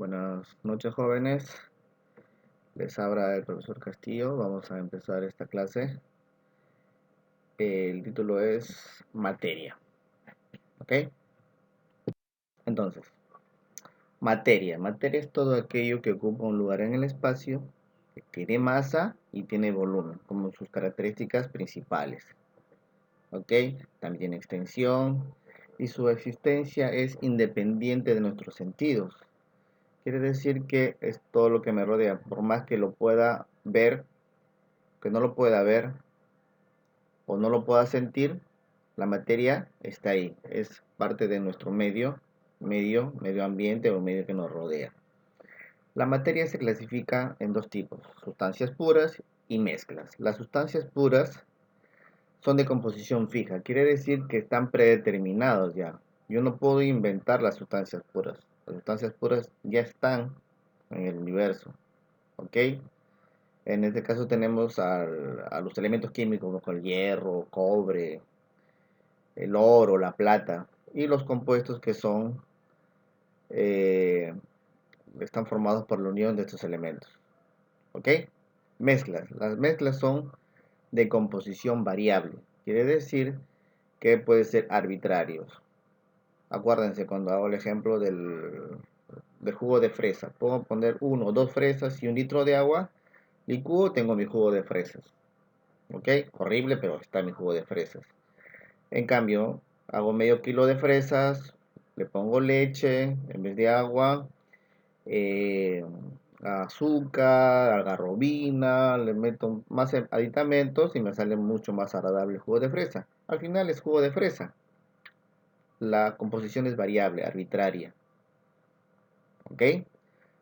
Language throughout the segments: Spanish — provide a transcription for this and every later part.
Buenas noches, jóvenes. Les habla el profesor Castillo. Vamos a empezar esta clase. El título es Materia. ¿Ok? Entonces, materia. Materia es todo aquello que ocupa un lugar en el espacio, que tiene masa y tiene volumen, como sus características principales. ¿Ok? También tiene extensión y su existencia es independiente de nuestros sentidos. Quiere decir que es todo lo que me rodea, por más que lo pueda ver, que no lo pueda ver o no lo pueda sentir, la materia está ahí, es parte de nuestro medio ambiente o medio que nos rodea. La materia se clasifica en dos tipos, sustancias puras y mezclas. Las sustancias puras son de composición fija, quiere decir que están predeterminados ya. Yo no puedo inventar las sustancias puras. Las sustancias puras ya están en el universo, ¿ok? En este caso tenemos a los elementos químicos como el hierro, cobre, el oro, la plata y los compuestos que eh, están formados por la unión de estos elementos. ¿Ok? Mezclas. Las mezclas son de composición variable. Quiere decir que puede ser arbitrarios. Acuérdense cuando hago el ejemplo del jugo de fresa. Puedo poner 1 o 2 fresas y 1 litro de agua. Licúo, tengo mi jugo de fresas. ¿Ok? Horrible, pero está mi jugo de fresas. En cambio, hago medio kilo de fresas, le pongo leche en vez de agua, eh, azúcar, algarrobina, le meto más aditamentos y me sale mucho más agradable el jugo de fresa. Al final es jugo de fresa. La composición es variable, arbitraria. ¿Ok?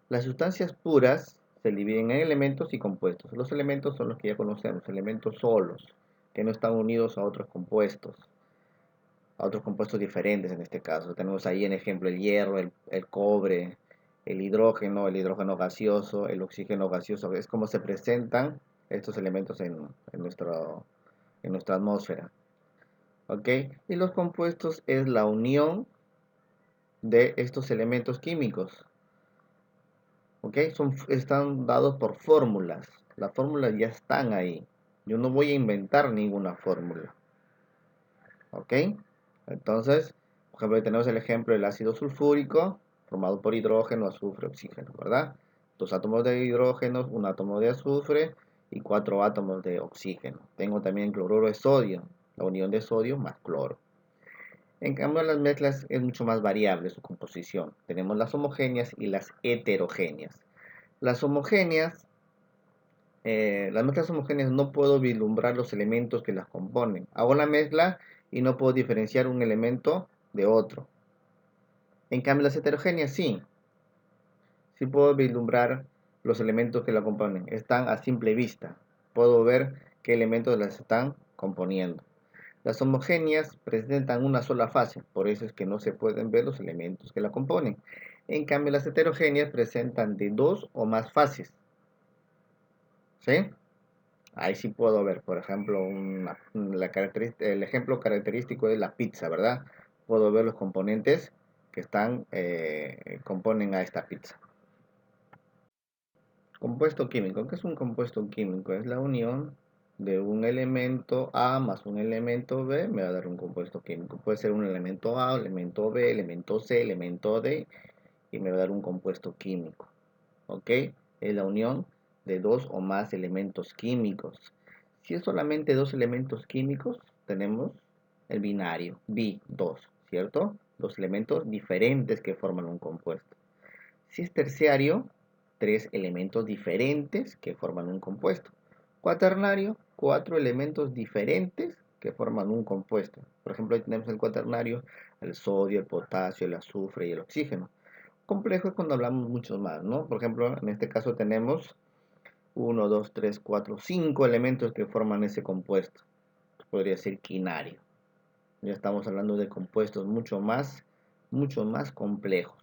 Las sustancias puras se dividen en elementos y compuestos. Los elementos son los que ya conocemos, elementos solos, que no están unidos a otros compuestos diferentes en este caso. Tenemos ahí en ejemplo el hierro, el cobre, el hidrógeno gaseoso, el oxígeno gaseoso. Es como se presentan estos elementos en nuestra atmósfera. ¿Ok? Y los compuestos es la unión de estos elementos químicos. ¿Ok? Están dados por fórmulas. Las fórmulas ya están ahí. Yo no voy a inventar ninguna fórmula. ¿Ok? Entonces, por ejemplo, tenemos el ejemplo del ácido sulfúrico, formado por hidrógeno, azufre, oxígeno, ¿verdad? 2 átomos de hidrógeno, 1 átomo de azufre y 4 átomos de oxígeno. Tengo también cloruro de sodio, la unión de sodio más cloro. En cambio, las mezclas es mucho más variable su composición. Tenemos las homogéneas y las heterogéneas. Las homogéneas, las mezclas homogéneas no puedo vislumbrar los elementos que las componen. Hago la mezcla y no puedo diferenciar un elemento de otro. En cambio, las heterogéneas sí. Sí puedo vislumbrar los elementos que la componen. Están a simple vista. Puedo ver qué elementos las están componiendo. Las homogéneas presentan una sola fase, por eso es que no se pueden ver los elementos que la componen. En cambio, las heterogéneas presentan de 2 o más fases. ¿Sí? Ahí sí puedo ver, por ejemplo, el ejemplo característico es la pizza, ¿verdad? Puedo ver los componentes que componen a esta pizza. Compuesto químico. ¿Qué es un compuesto químico? Es la unión de un elemento A más un elemento B, me va a dar un compuesto químico. Puede ser un elemento A, elemento B, elemento C, elemento D, y me va a dar un compuesto químico. ¿Ok? Es la unión de 2 o más elementos químicos. Si es solamente 2 elementos químicos, tenemos el binario, bi, 2, ¿cierto? 2 elementos diferentes que forman un compuesto. Si es terciario, 3 elementos diferentes que forman un compuesto. Cuaternario, 4 elementos diferentes que forman un compuesto. Por ejemplo, ahí tenemos el cuaternario, el sodio, el potasio, el azufre y el oxígeno. Complejo es cuando hablamos muchos más, ¿no? Por ejemplo, en este caso tenemos 1, 2, 3, 4, 5 elementos que forman ese compuesto. Podría ser quinario. Ya estamos hablando de compuestos mucho más complejos.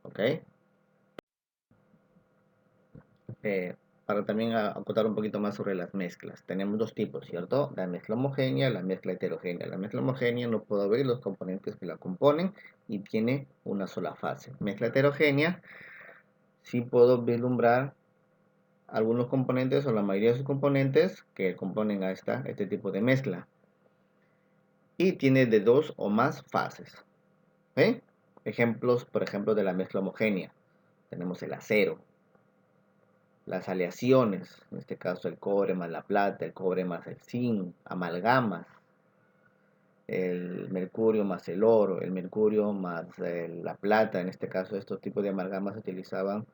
¿Ok? para también acotar un poquito más sobre las mezclas. Tenemos dos tipos, ¿cierto? La mezcla homogénea, la mezcla heterogénea. La mezcla homogénea no puedo ver los componentes que la componen y tiene una sola fase. Mezcla heterogénea, sí puedo vislumbrar algunos componentes o la mayoría de sus componentes que componen a este tipo de mezcla. Y tiene de dos o más fases. Ejemplos, por ejemplo, de la mezcla homogénea. Tenemos el acero, las aleaciones, en este caso el cobre más la plata, el cobre más el zinc, amalgamas, el mercurio más el oro, el mercurio más la plata, en este caso estos tipos de amalgamas se utilizaban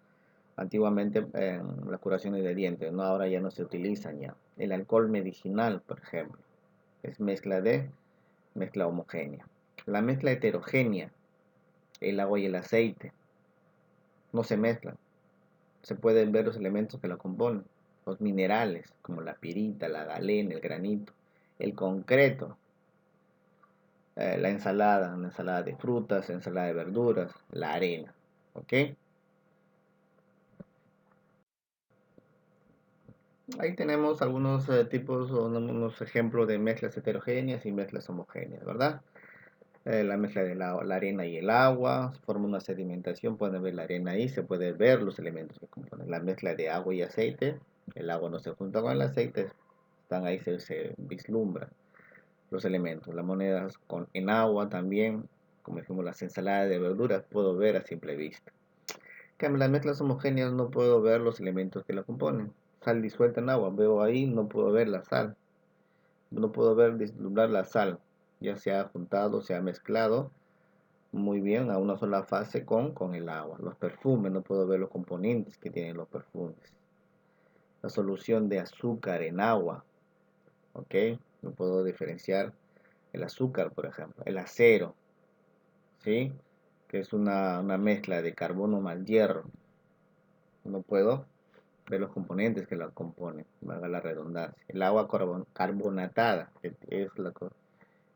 antiguamente en las curaciones de dientes, ¿no? Ahora ya no se utilizan ya. El alcohol medicinal, por ejemplo, es mezcla homogénea. La mezcla heterogénea, el agua y el aceite, no se mezclan. Se pueden ver los elementos que la componen, los minerales, como la pirita, la galena, el granito, el concreto, una ensalada de frutas, ensalada de verduras, la arena, ¿ok? Ahí tenemos algunos tipos o unos ejemplos de mezclas heterogéneas y mezclas homogéneas, ¿verdad? La mezcla de la arena y el agua, forma una sedimentación, pueden ver la arena ahí, se puede ver los elementos que componen. La mezcla de agua y aceite, el agua no se junta con el aceite, están ahí, se vislumbran los elementos. Las monedas en agua también, como dijimos, las ensaladas de verduras, puedo ver a simple vista. En cambio, las mezclas homogéneas no puedo ver los elementos que la componen. Sal disuelta en agua, veo ahí, no puedo ver la sal, no puedo ver, vislumbrar la sal, ya se ha juntado, se ha mezclado muy bien a una sola fase con el agua. Los perfumes, no puedo ver los componentes que tienen los perfumes. La solución de azúcar en agua, ¿ok? No puedo diferenciar el azúcar, por ejemplo. El acero, ¿sí? Que es una mezcla de carbono más hierro. No puedo ver los componentes que la componen, valga la redundancia. El agua carbonatada, que es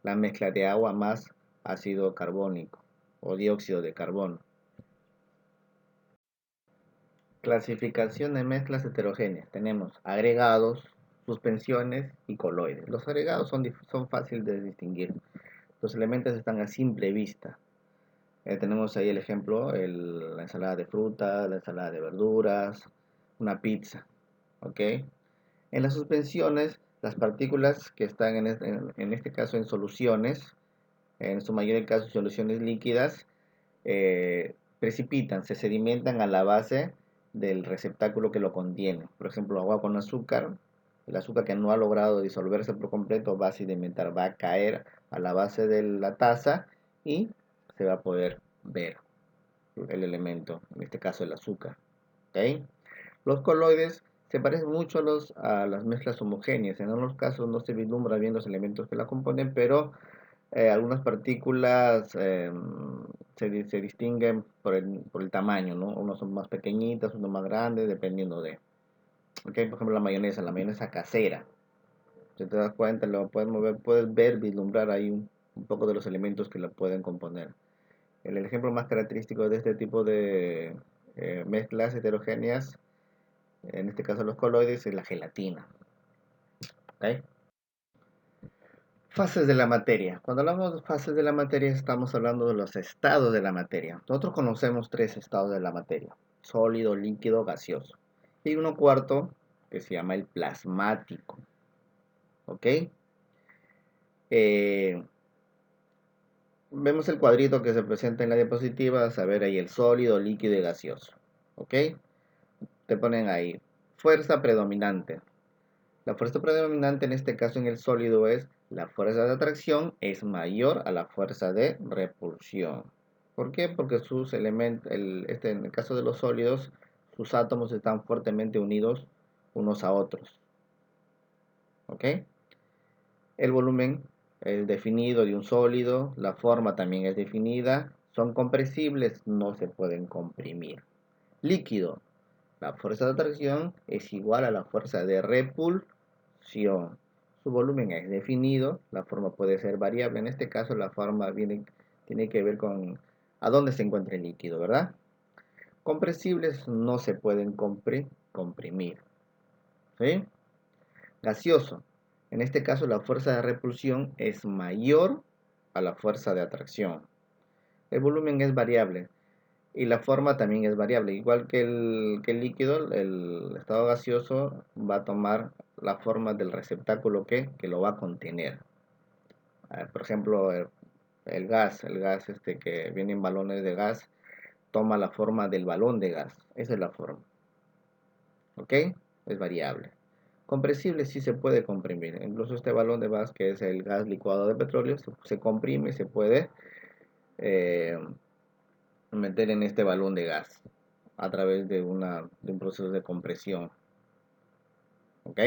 la mezcla de agua más ácido carbónico o dióxido de carbono. Clasificación de mezclas heterogéneas. Tenemos agregados, suspensiones y coloides. Los agregados son fáciles de distinguir. Los elementos están a simple vista. Tenemos ahí el ejemplo, la ensalada de frutas, la ensalada de verduras, una pizza. ¿Ok? En las suspensiones, las partículas que están en este caso en soluciones, en su mayor caso soluciones líquidas, precipitan, se sedimentan a la base del receptáculo que lo contiene. Por ejemplo, agua con azúcar, el azúcar que no ha logrado disolverse por completo va a sedimentar, va a caer a la base de la taza y se va a poder ver el elemento, en este caso el azúcar. ¿Okay? Los coloides se parecen mucho a las mezclas homogéneas. En algunos casos no se vislumbra bien los elementos que la componen, pero algunas partículas se distinguen por el tamaño, ¿no? Unos son más pequeñitas, unos más grandes, dependiendo de. Okay, por ejemplo, la mayonesa casera. Si te das cuenta, lo puedes mover, puedes ver, vislumbrar ahí un poco de los elementos que la pueden componer. El ejemplo más característico de este tipo de mezclas heterogéneas, en este caso los coloides, es la gelatina. ¿Okay? Fases de la materia. Cuando hablamos de fases de la materia, estamos hablando de los estados de la materia. Nosotros conocemos tres estados de la materia: sólido, líquido, gaseoso. Y uno cuarto que se llama el plasmático. ¿Ok? Vemos el cuadrito que se presenta en la diapositiva, a saber ahí el sólido, líquido y gaseoso. ¿Ok? Te ponen ahí fuerza predominante. La fuerza predominante en este caso en el sólido es la fuerza de atracción es mayor a la fuerza de repulsión. ¿Por qué? Porque sus elementos, en el caso de los sólidos, sus átomos están fuertemente unidos unos a otros. ¿Ok? El volumen es definido de un sólido, la forma también es definida, son compresibles, no se pueden comprimir. Líquido, la fuerza de atracción es igual a la fuerza de repulsión. Su volumen es definido, la forma puede ser variable. En este caso, la forma tiene que ver con a dónde se encuentra el líquido, ¿verdad? Compresibles no se pueden comprimir. ¿sí? Gaseoso. En este caso la fuerza de repulsión es mayor a la fuerza de atracción. El volumen es variable y la forma también es variable. Igual que el líquido, el estado gaseoso va a tomar la forma del receptáculo que lo va a contener. Por ejemplo, el gas que viene en balones de gas, toma la forma del balón de gas. Esa es la forma. ¿Ok? Es variable. Compresible sí se puede comprimir. Incluso este balón de gas, que es el gas licuado de petróleo, se comprime y se puede eh, meter en este balón de gas a través de un proceso de compresión. ¿Ok?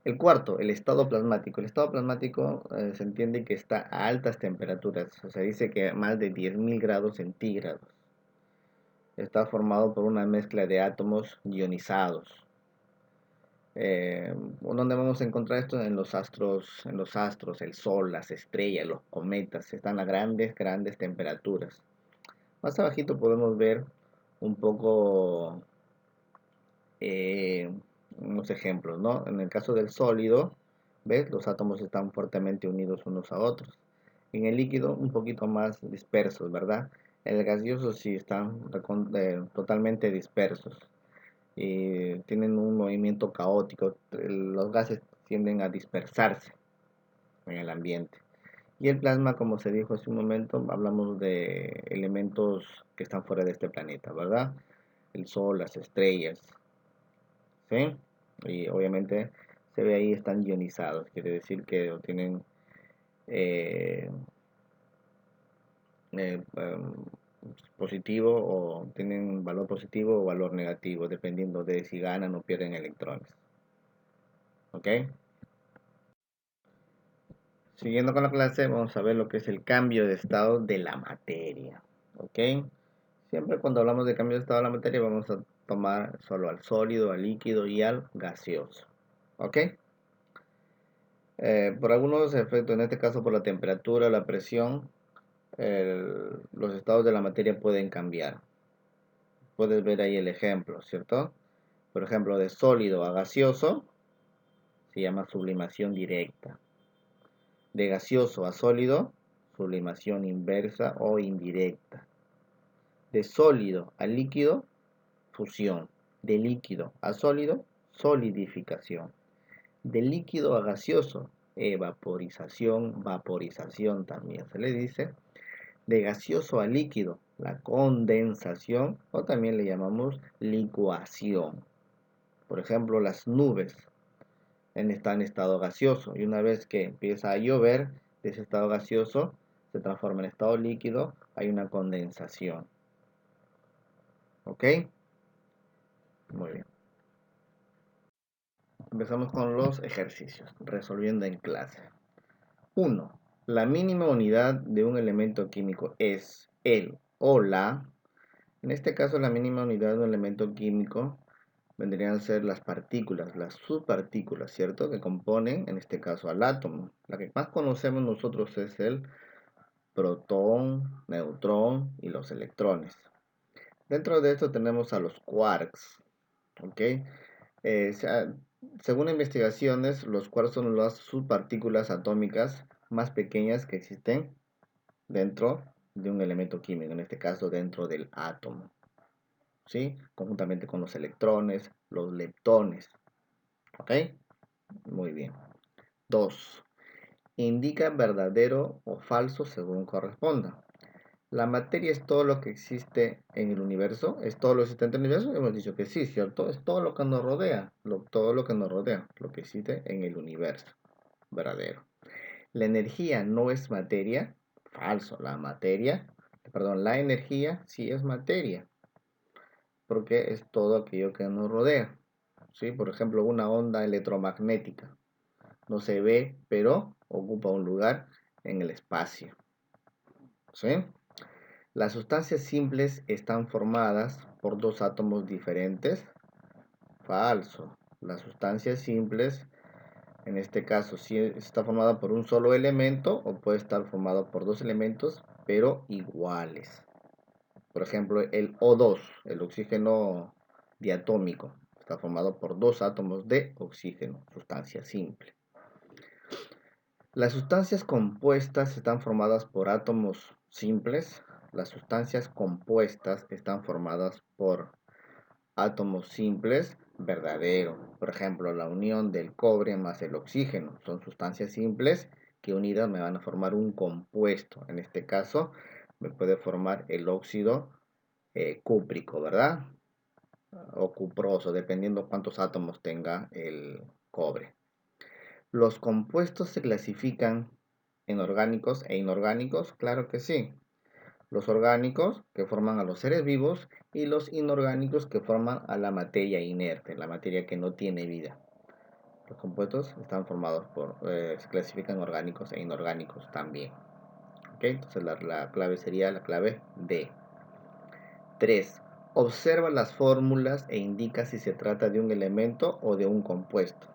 El cuarto, el estado plasmático. El estado plasmático se entiende que está a altas temperaturas. O sea, dice que más de 10.000 grados centígrados. Está formado por una mezcla de átomos ionizados. ¿Dónde vamos a encontrar esto? En los astros, el sol, las estrellas, los cometas, están a grandes temperaturas. Más abajito podemos ver un poco unos ejemplos, ¿no? En el caso del sólido, ¿ves? Los átomos están fuertemente unidos unos a otros. En el líquido, un poquito más dispersos, ¿verdad? En el gaseoso sí están totalmente dispersos y tienen un movimiento caótico. Los gases tienden a dispersarse en el ambiente. Y el plasma, como se dijo hace un momento, hablamos de elementos que están fuera de este planeta, ¿verdad? El sol, las estrellas, ¿sí? Y obviamente se ve ahí están ionizados, quiere decir que tienen eh, em, positivo o tienen valor positivo o valor negativo, dependiendo de si ganan o pierden electrones. ¿Ok? Siguiendo con la clase, vamos a ver lo que es el cambio de estado de la materia. ¿Ok? Siempre cuando hablamos de cambio de estado de la materia, vamos a tomar solo al sólido, al líquido y al gaseoso. ¿Ok? Por algunos efectos, en este caso por la temperatura, la presión, los estados de la materia pueden cambiar. Puedes ver ahí el ejemplo, ¿cierto? Por ejemplo, de sólido a gaseoso se llama sublimación directa. De gaseoso a sólido, sublimación inversa o indirecta. De sólido a líquido, fusión. De líquido a sólido, solidificación. De líquido a gaseoso, evaporización, vaporización también se le dice. De gaseoso a líquido, la condensación o también le llamamos licuación. Por ejemplo, las nubes están en estado gaseoso y una vez que empieza a llover de ese estado gaseoso se transforma en estado líquido, hay una condensación. ¿Ok? Muy bien. Empezamos con los ejercicios, resolviendo en clase. 1. La mínima unidad de un elemento químico es el o la. En este caso, la mínima unidad de un elemento químico vendrían a ser las partículas, las subpartículas, ¿cierto? Que componen, en este caso, al átomo. La que más conocemos nosotros es el protón, neutrón y los electrones. Dentro de esto tenemos a los quarks, ¿ok? Según investigaciones, los quarks son las subpartículas atómicas más pequeñas que existen dentro de un elemento químico, en este caso dentro del átomo, ¿sí? Conjuntamente con los electrones, los leptones, ¿ok? Muy bien. 2. Indica verdadero o falso según corresponda. La materia es todo lo que existe en el universo, es todo lo existente en el universo. Hemos dicho que sí, ¿cierto? Es todo lo que nos rodea, todo lo que nos rodea, lo que existe en el universo. Verdadero. La energía no es materia, falso. La energía sí es materia, porque es todo aquello que nos rodea. ¿Sí? Por ejemplo, una onda electromagnética no se ve, pero ocupa un lugar en el espacio. ¿Sí? Las sustancias simples están formadas por dos átomos diferentes. Falso. Las sustancias simples, en este caso, sí está formada por un solo elemento o puede estar formado por dos elementos, pero iguales. Por ejemplo, el O2, el oxígeno diatómico. Está formado por dos átomos de oxígeno, sustancia simple. Las sustancias compuestas están formadas por átomos simples. Las sustancias compuestas están formadas por átomos simples verdadero. Por ejemplo, la unión del cobre más el oxígeno. Son sustancias simples que unidas me van a formar un compuesto. En este caso, me puede formar el óxido cúprico, ¿verdad? O cuproso, dependiendo cuántos átomos tenga el cobre. ¿Los compuestos se clasifican en orgánicos e inorgánicos? Claro que sí. Los orgánicos que forman a los seres vivos y los inorgánicos que forman a la materia inerte, la materia que no tiene vida. Los compuestos están formados se clasifican orgánicos e inorgánicos también. ¿Ok? Entonces la clave sería la clave D. 3. Observa las fórmulas e indica si se trata de un elemento o de un compuesto.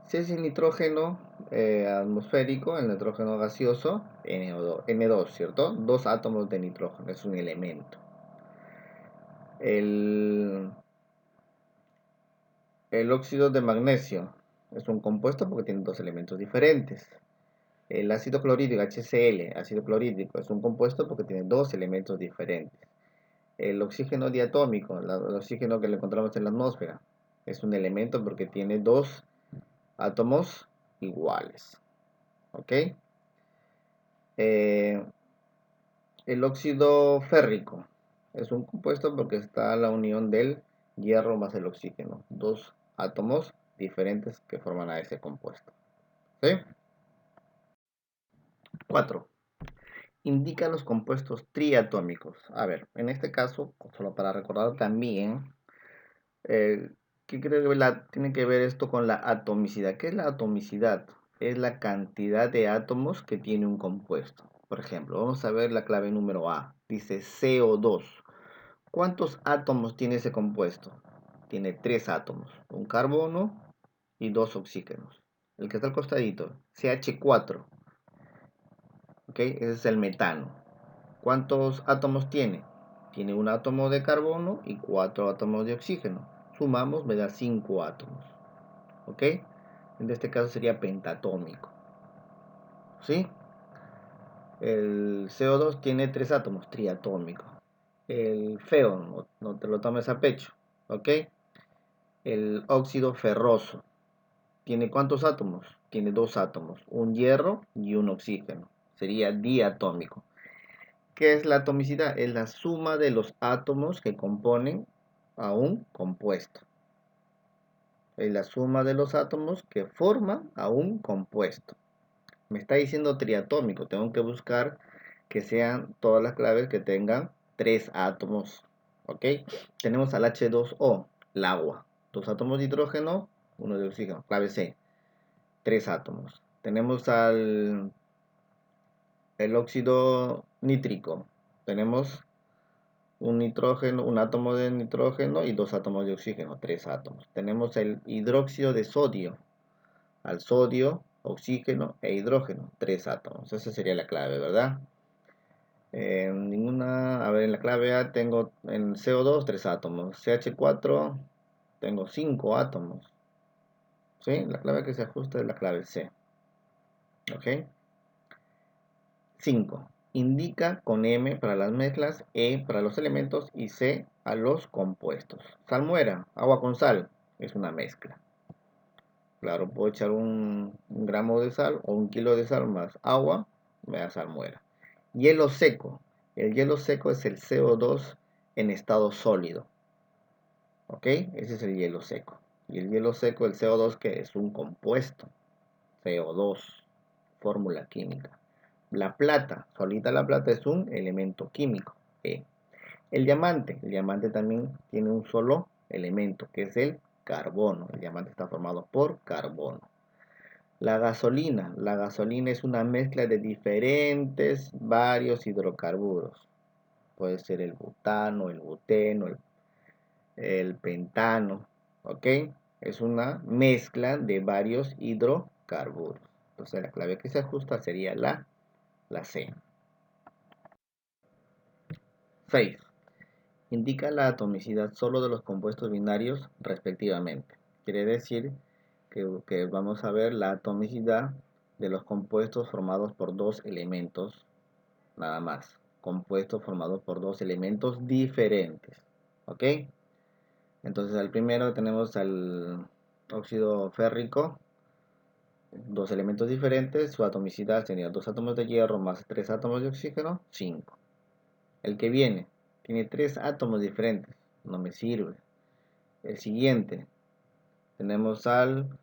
Si es el nitrógeno atmosférico, el nitrógeno gaseoso, N2, ¿cierto? Dos átomos de nitrógeno, es un elemento. El, el óxido de magnesio es un compuesto porque tiene dos elementos diferentes. El ácido clorhídrico, HCl, ácido clorhídrico, es un compuesto porque tiene dos elementos diferentes. El oxígeno diatómico, el oxígeno que le encontramos en la atmósfera, es un elemento porque tiene dos átomos iguales. ¿Ok? El óxido férrico es un compuesto porque está la unión del hierro más el oxígeno. Dos átomos diferentes que forman a ese compuesto. ¿Sí? 4. Indica los compuestos triatómicos. A ver, en este caso, solo para recordar también, ¿qué creo que tiene que ver esto con la atomicidad? ¿Qué es la atomicidad? Es la cantidad de átomos que tiene un compuesto. Por ejemplo, vamos a ver la clave número A. Dice CO2. ¿Cuántos átomos tiene ese compuesto? Tiene 3 átomos, un carbono y 2 oxígenos. El que está al costadito, CH4, ¿ok? Ese es el metano. ¿Cuántos átomos tiene? Tiene un átomo de carbono y 4 átomos de oxígeno. Sumamos, me da 5 átomos, ¿ok? En este caso sería pentatómico, ¿sí? El CO2 tiene 3 átomos, triatómico. El feo, no te lo tomes a pecho, ¿ok? El óxido ferroso, ¿tiene cuántos átomos? Tiene 2 átomos, un hierro y un oxígeno. Sería diatómico. ¿Qué es la atomicidad? Es la suma de los átomos que componen a un compuesto. Es la suma de los átomos que forman a un compuesto. Me está diciendo triatómico. Tengo que buscar que sean todas las claves que tengan 3 átomos. ¿Ok? Tenemos al H2O, el agua. 2 átomos de hidrógeno, 1 de oxígeno. Clave C. 3 átomos. Tenemos el óxido nítrico. Tenemos un nitrógeno, un átomo de nitrógeno y 2 átomos de oxígeno, 3 átomos. Tenemos el hidróxido de sodio. Al sodio, oxígeno e hidrógeno, 3 átomos. Esa sería la clave, ¿verdad? A ver, en la clave A tengo en CO2 3 átomos. CH4 tengo 5 átomos. ¿Sí? La clave que se ajusta es la clave C. ¿Ok? 5. Indica con M para las mezclas, E para los elementos y C a los compuestos. Salmuera, agua con sal, es una mezcla. Claro, puedo echar un gramo de sal o un kilo de sal más agua, me da salmuera. Hielo seco. El hielo seco es el CO2 en estado sólido. ¿Ok? Ese es el hielo seco. Y el hielo seco, el CO2, que es un compuesto. CO2, fórmula química. La plata, solita la plata es un elemento químico. E. El diamante también tiene un solo elemento, que es el carbono. El diamante está formado por carbono. La gasolina es una mezcla de diferentes, varios hidrocarburos. Puede ser el butano, el buteno, el pentano, ¿ok? Es una mezcla de varios hidrocarburos. Entonces la clave que se ajusta sería la C. 6. indica la atomicidad solo de los compuestos binarios respectivamente. Quiere decir que vamos a ver la atomicidad de los compuestos formados por dos elementos, nada más. Compuestos formados por dos elementos diferentes. ¿Ok? Entonces al primero tenemos al óxido férrico, dos elementos diferentes, su atomicidad sería 2 átomos de hierro más 3 átomos de oxígeno, 5. El que viene tiene 3 átomos diferentes, no me sirve. El siguiente, tenemos al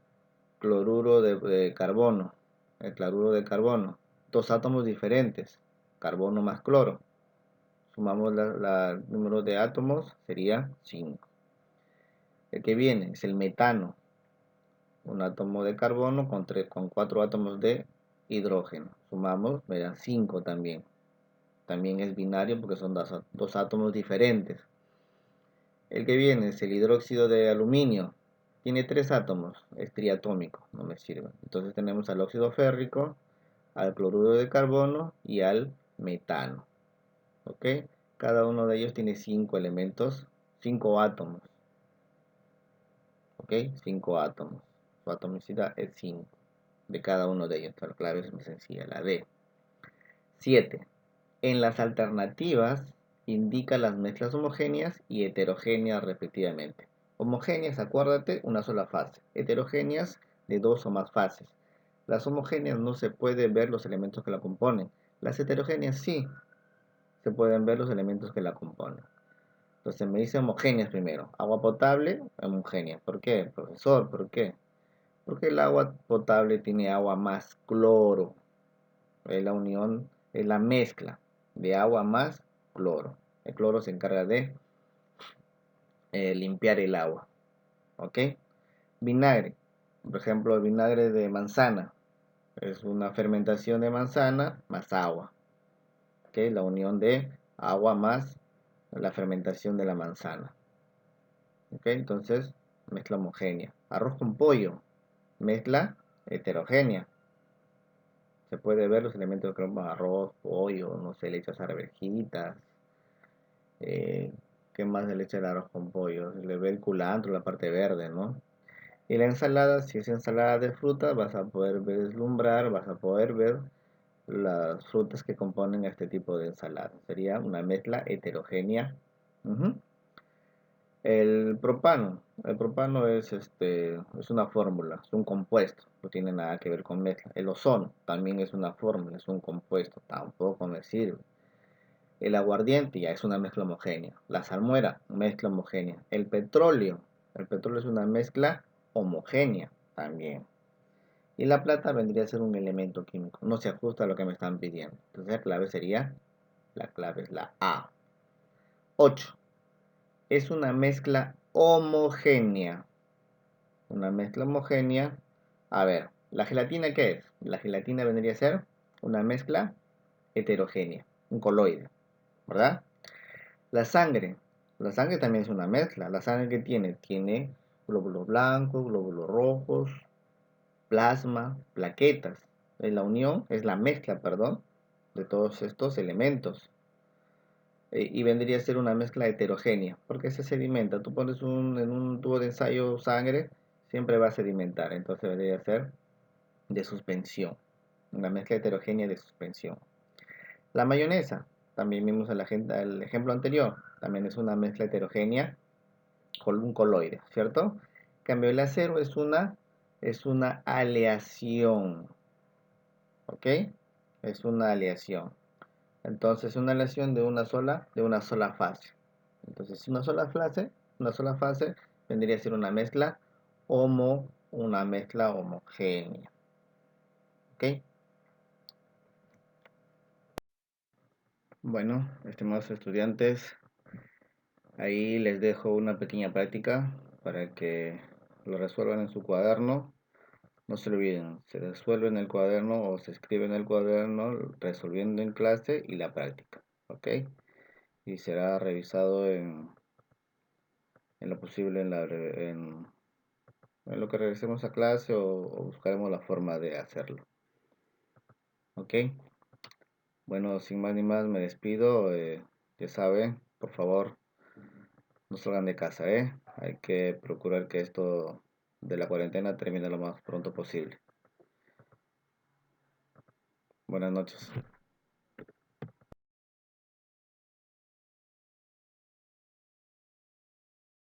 cloruro de carbono, el cloruro de carbono, dos átomos diferentes, carbono más cloro. Sumamos el número de átomos, sería 5. El que viene es el metano, un átomo de carbono con 4 átomos de hidrógeno. Sumamos, me dan 5 también. También es binario porque son dos átomos diferentes. El que viene es el hidróxido de aluminio. Tiene 3 átomos, es triatómico, no me sirve. Entonces tenemos al óxido férrico, al cloruro de carbono y al metano. ¿Ok? Cada uno de ellos tiene 5 elementos, 5 átomos. ¿Ok? 5 átomos. Su atomicidad es 5 de cada uno de ellos. La clave es muy sencilla, la D. 7. En las alternativas indica las mezclas homogéneas y heterogéneas respectivamente. Homogéneas, acuérdate, una sola fase. Heterogéneas, de dos o más fases. Las homogéneas no se pueden ver los elementos que la componen. Las heterogéneas sí se pueden ver los elementos que la componen. Entonces me dice homogéneas primero. Agua potable, homogénea. ¿Por qué, profesor? ¿Por qué? Porque el agua potable tiene agua más cloro. Es la unión, es la mezcla de agua más cloro. El cloro se encarga de limpiar el agua. ¿Ok? Vinagre. Por ejemplo, el vinagre de manzana. Es una fermentación de manzana más agua. ¿Ok? La unión de agua más la fermentación de la manzana. ¿Ok? Entonces, mezcla homogénea. Arroz con pollo. Mezcla heterogénea. Se puede ver los elementos como arroz, pollo, no sé, le echas arvejitas. Eh, ¿Qué más se le echa el arroz con pollo? Se le ve el culantro, la parte verde, ¿no? Y la ensalada, si es ensalada de frutas, vas a poder vislumbrar, vas a poder ver las frutas que componen este tipo de ensalada. Sería una mezcla heterogénea. Ujú. El propano es una fórmula, es un compuesto, no tiene nada que ver con mezcla. El ozono también es una fórmula, es un compuesto, tampoco me sirve. El aguardiente ya es una mezcla homogénea. La salmuera, mezcla homogénea. El petróleo es una mezcla homogénea también. Y la plata vendría a ser un elemento químico, no se ajusta a lo que me están pidiendo. Entonces la clave es la A. 8. Es una mezcla homogénea. Una mezcla homogénea. A ver, ¿la gelatina qué es? La gelatina vendría a ser una mezcla heterogénea, un coloide, ¿verdad? La sangre. La sangre también es una mezcla. La sangre que tiene glóbulos blancos, glóbulos rojos, plasma, plaquetas. Es la unión, es la mezcla, perdón, de todos estos elementos. Y vendría a ser una mezcla heterogénea, porque se sedimenta. Tú pones en un tubo de ensayo sangre, siempre va a sedimentar. Entonces vendría a ser de suspensión. Una mezcla heterogénea de suspensión. La mayonesa, también vimos el ejemplo anterior, también es una mezcla heterogénea con un coloide, ¿cierto? En cambio, el acero es una aleación, ¿ok? Es una aleación. Entonces, una aleación de una sola fase. Entonces, una sola fase vendría a ser una mezcla homogénea, ¿ok? Bueno, estimados estudiantes, ahí les dejo una pequeña práctica para que lo resuelvan en su cuaderno. No se olviden, se resuelve en el cuaderno o se escribe en el cuaderno resolviendo en clase y la práctica, ¿ok? Y será revisado en lo posible en lo que regresemos a clase o buscaremos la forma de hacerlo, ¿ok? Bueno, sin más ni más me despido. Ya saben, por favor, no salgan de casa, ¿eh? Hay que procurar que esto de la cuarentena termine lo más pronto posible. Buenas noches.